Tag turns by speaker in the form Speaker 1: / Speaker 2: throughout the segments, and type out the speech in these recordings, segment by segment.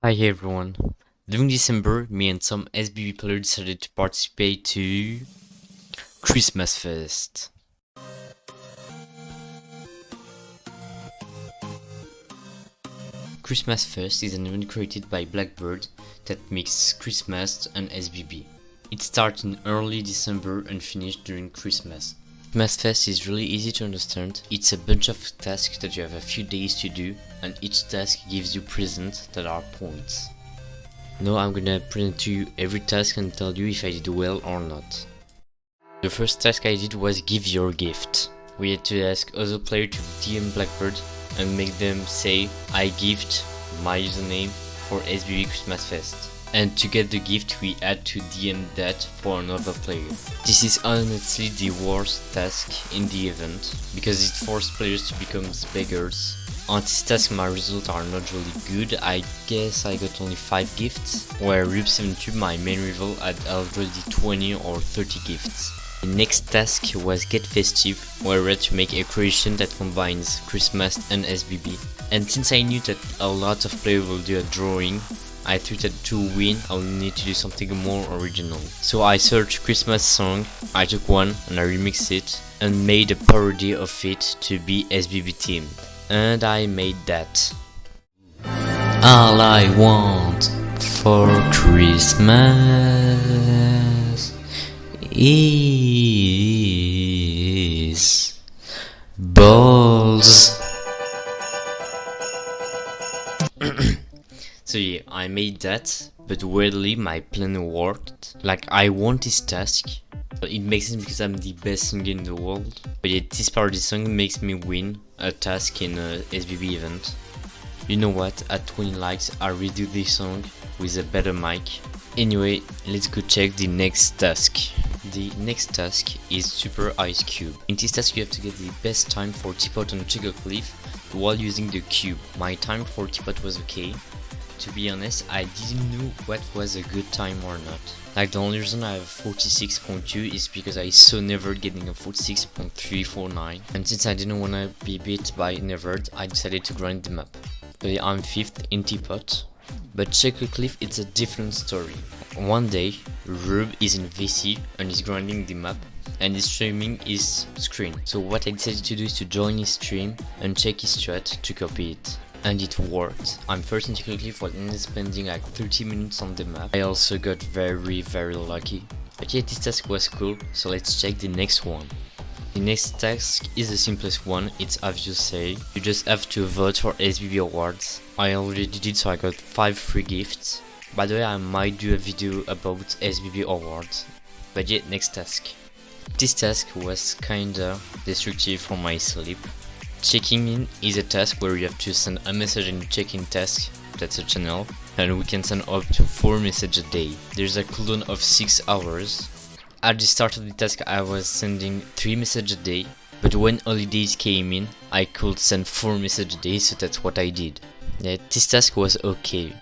Speaker 1: Hi everyone. During December, me and some SBB players decided to participate to ChristmasFest. ChristmasFest is an event created by Blackbird that mixes Christmas and SBB. It starts in early December and finishes during Christmas. ChristmasFest is really easy to understand. It's a bunch of tasks that you have a few days to do, and each task gives you presents that are points. Now I'm gonna present to you every task and tell you if I did well or not. The first task I did was give your gift. We had to ask other players to DM Blackbird and make them say I gift my username for SBB Christmas Fest. And to get the gift we had to DM that for another player. This is honestly the worst task in the event because it forced players to become beggars. On this task my results are not really good. I guess I got only 5 gifts, where Rube72, my main rival, had already 20 or 30 gifts. The next task was Get Festive, where we had to make a creation that combines Christmas and SBB. And since I knew that a lot of players will do a drawing, I thought that to win I would need to do something more original. So I searched Christmas song, I took one and I remixed it and made a parody of it to be SBB themed. And I made that. All I want for Christmas is balls. So yeah, I made that, but weirdly my plan worked. Like I want this task, but it makes sense because I'm the best singer in the world. But yet this parody song makes me win a task in a SBB event. You know what, at 20 likes I redo this song with a better mic. Anyway, let's go check the next task. The next task is Super Ice Cube. In this task you have to get the best time for Teapot on Chico Cliff while using the cube. My time for Teapot was okay. To be honest, I didn't know what was a good time or not. Like the only reason I have 46.2 is because I saw Never getting a 46.349, and since I didn't want to be beat by Never, I decided to grind them up. But I'm 5th in Teapot. But Checker Cliff, it's a different story. One day, Rube is in VC and is grinding the map and is streaming his screen. So what I decided to do is to join his stream and check his strat to copy it. And it worked. I'm first in Checker Cliff while ended spending like 30 minutes on the map. I also got very lucky. But yeah, this task was cool, so let's check the next one. The next task is the simplest one, it's obvious say. You just have to vote for SBB awards. I already did it, so I got 5 free gifts. By the way, I might do a video about SBB awards. But yeah, next task. This task was kinda destructive for my sleep. Checking in is a task where you have to send a message in the check-in task, that's a channel, and we can send up to 4 messages a day. There's a cooldown of 6 hours. At the start of the task I was sending 3 messages a day, but when holidays came in I could send 4 messages a day, so that's what I did. Yeah, this task was okay.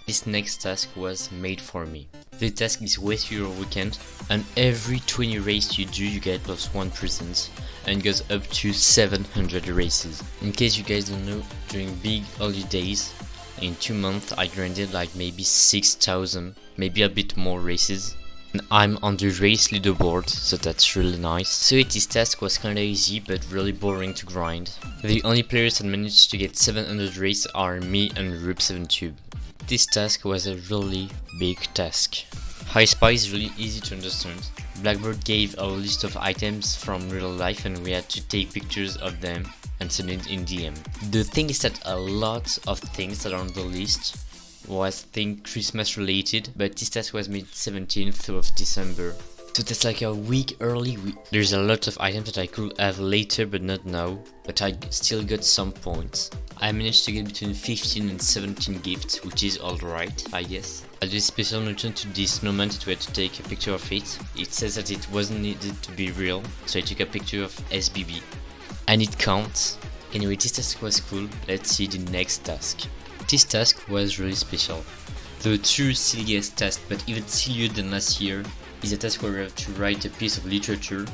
Speaker 1: This next task was made for me. The task is waste your weekend, and every 20 races you do you get +1 present, and goes up to 700 races. In case you guys don't know, during big holidays, in 2 months I grinded like maybe 6,000, maybe a bit more races. And I'm on the race leaderboard, so that's really nice. So this task was kinda easy but really boring to grind. The only players that managed to get 700 races are me and Rube72. This task was a really big task. High Spy is really easy to understand. Blackbird gave a list of items from real life and we had to take pictures of them and send it in DM. The thing is that a lot of things that are on the list was Christmas related, but this task was made 17th of December. So that's like a week early. There's a lot of items that I could have later but not now, but I still got some points. I managed to get between 15 and 17 gifts, which is alright, I guess. I did special mention to this snowman that we had to take a picture of it. It says that it wasn't needed to be real, so I took a picture of SBB. And it counts. Anyway, this task was cool. Let's see the next task. This task was really special. The true silliest task, but even sillier than last year, is a task where we have to write a piece of literature,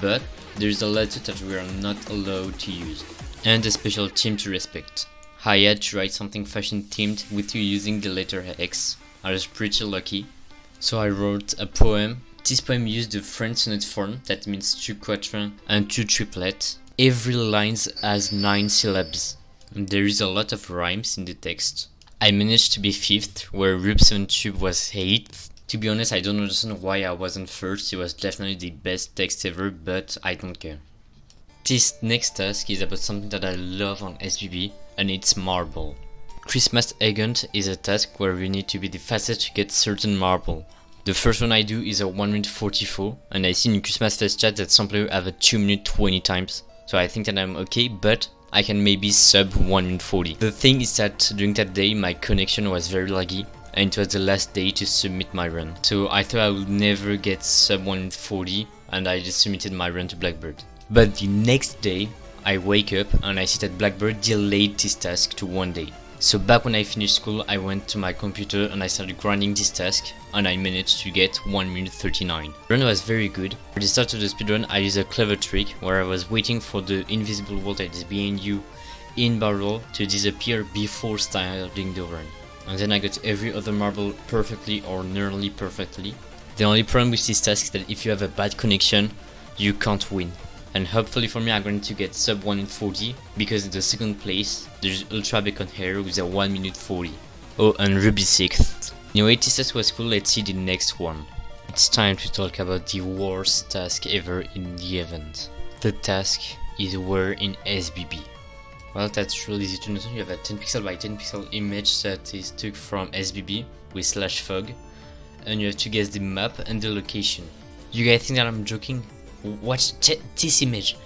Speaker 1: but there's a letter that we are not allowed to use, and a special team to respect. I had to write something fashion themed with you using the letter X. I was pretty lucky. So I wrote a poem. This poem used the French sonnet form, that means 2 quatrains and 2 triplets. Every line has 9 syllables. And there is a lot of rhymes in the text. I managed to be 5th, where Rube 7 Tube was 8th. To be honest, I don't understand why I wasn't first. It was definitely the best text ever, but I don't care. This next task is about something that I love on SBB, and it's marble. Christmas Agent is a task where we need to be the fastest to get certain marble. The first one I do is a 1 minute 44, and I see in ChristmasFest chat that some players have a 2 minute 20 times. So I think that I'm okay, but I can maybe sub 1 minute 40. The thing is that during that day my connection was very laggy, and it was the last day to submit my run. So I thought I would never get sub 1 minute 40, and I just submitted my run to Blackbird. But the next day I wake up and I see that Blackbird delayed this task to 1 day. So back when I finished school, I went to my computer and I started grinding this task, and I managed to get 1 minute 39. The run was very good. For the start of the speedrun, I used a clever trick where I was waiting for the invisible wall that is behind you in barrel to disappear before starting the run. And then I got every other marble perfectly or nearly perfectly. The only problem with this task is that if you have a bad connection, you can't win. And hopefully for me I'm going to get sub 1 minute 40, because in the second place there's Ultra Bacon Hair with a 1 minute 40. Oh, and Ruby 6th. Anyway, this task was cool, let's see the next one. It's time to talk about the worst task ever in the event. The task is where in SBB. Well, that's really easy to understand. You have a 10 pixel by 10 pixel image that is took from SBB with /fog, and you have to guess the map and the location. You guys think that I'm joking? Watch this image.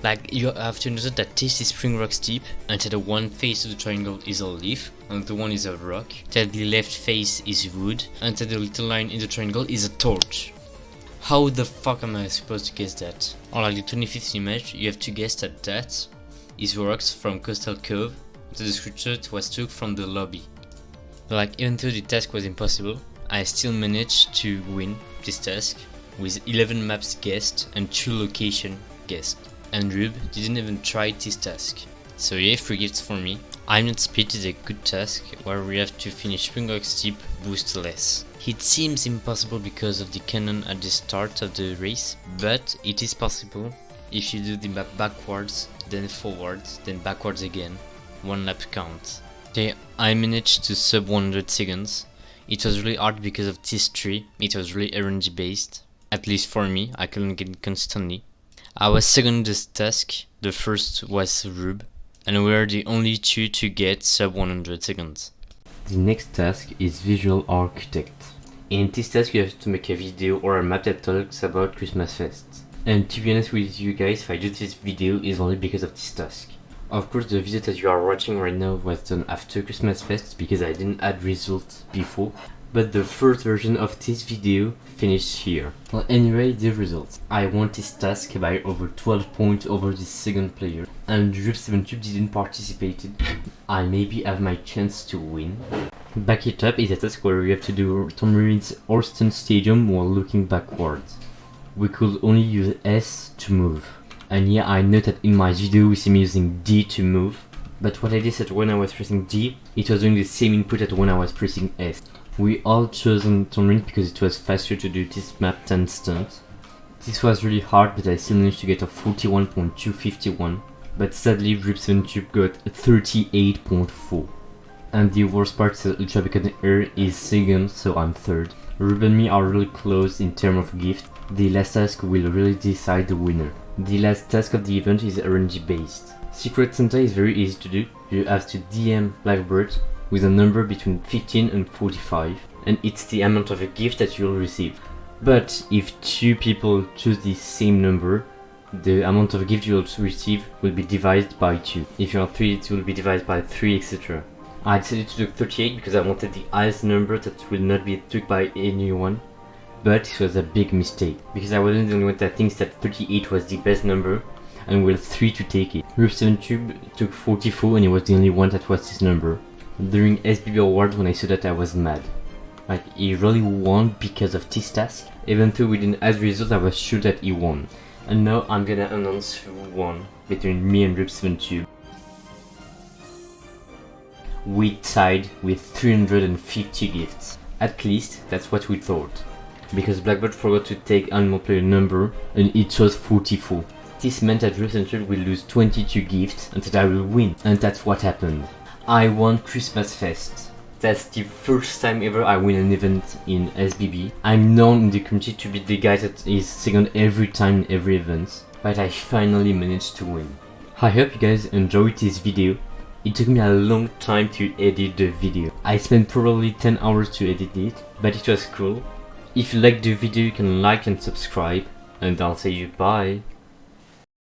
Speaker 1: Like, you have to understand that this is Spring Rock Steep, and that the one face of the triangle is a leaf, and the one is a rock, that the left face is wood, and that the little line in the triangle is a torch. How the fuck am I supposed to guess that? Or like the 25th image, you have to guess that that is rocks from Coastal Cove, that the screenshot was took from the lobby. Like, even though the task was impossible, I still managed to win this task with 11 maps guessed and 2 location guessed. And Rube didn't even try this task. So yeah, 3 gifts for me. I'm Not Speed is a good task where we have to finish Spring Rock Steep boostless. It seems impossible because of the cannon at the start of the race, but it is possible if you do the map backwards, then forwards, then backwards again. 1 lap count. Okay, I managed to sub 100 seconds. It was really hard because of this tree. It was really RNG based. At least for me, I couldn't get it constantly. I was second in this task, the first was Rube, and we were the only 2 to get sub 100 seconds. The next task is Visual Architect. In this task you have to make a video or a map that talks about ChristmasFest. And to be honest with you guys, if I do this video is only because of this task. Of course the video that you are watching right now was done after ChristmasFest because I didn't add results before. But the first version of this video finished here. Well, anyway, the results. I won this task by over 12 points over the second player, and Rip7Tube didn't participate. I maybe have my chance to win. Back It Up is a task where we have to do Tom Marine's Horston Stadium while looking backwards. We could only use S to move. And yeah, I know that in my video we see me using D to move, but what I did is that when I was pressing D, it was doing the same input as when I was pressing S. We all chosen Tomrin because it was faster to do this map than stunt. This was really hard, but I still managed to get a 41.251, but sadly Rip7Tube got 38.4. And the worst part is that Ultra Bacon Air is second, so I'm third. Rube and me are really close in terms of gift. The last task will really decide the winner. The last task of the event is RNG based. Secret Santa is very easy to do. You have to DM Blackbird with a number between 15 and 45, and it's the amount of a gift that you'll receive. But if 2 people choose the same number, the amount of gift you'll receive will be divided by 2. If you are 3, it will be divided by 3, etc. I decided to do 38 because I wanted the highest number that will not be took by anyone, but it was a big mistake, because I wasn't the only one that thinks that 38 was the best number, and we were 3 to take it. Rip7Tube took 44 and he was the only one that was his number. During SBB Awards, when I saw that, I was mad. Like, he really won because of this task. Even though we didn't have results, I was sure that he won. And now I'm gonna announce who won between me and Rip7Tube. we tied with 350 gifts. At least that's what we thought. Because Blackbird forgot to take animal player number and it was 44. This meant that Central will lose 22 gifts and that I will win. And that's what happened. I won ChristmasFest. That's the first time ever I win an event in SBB. I'm known in the community to be the guy that is second every time in every event. But I finally managed to win. I hope you guys enjoyed this video. It took me a long time to edit the video. I spent probably 10 hours to edit it, but it was cool. If you liked the video, you can like and subscribe, and I'll say you bye.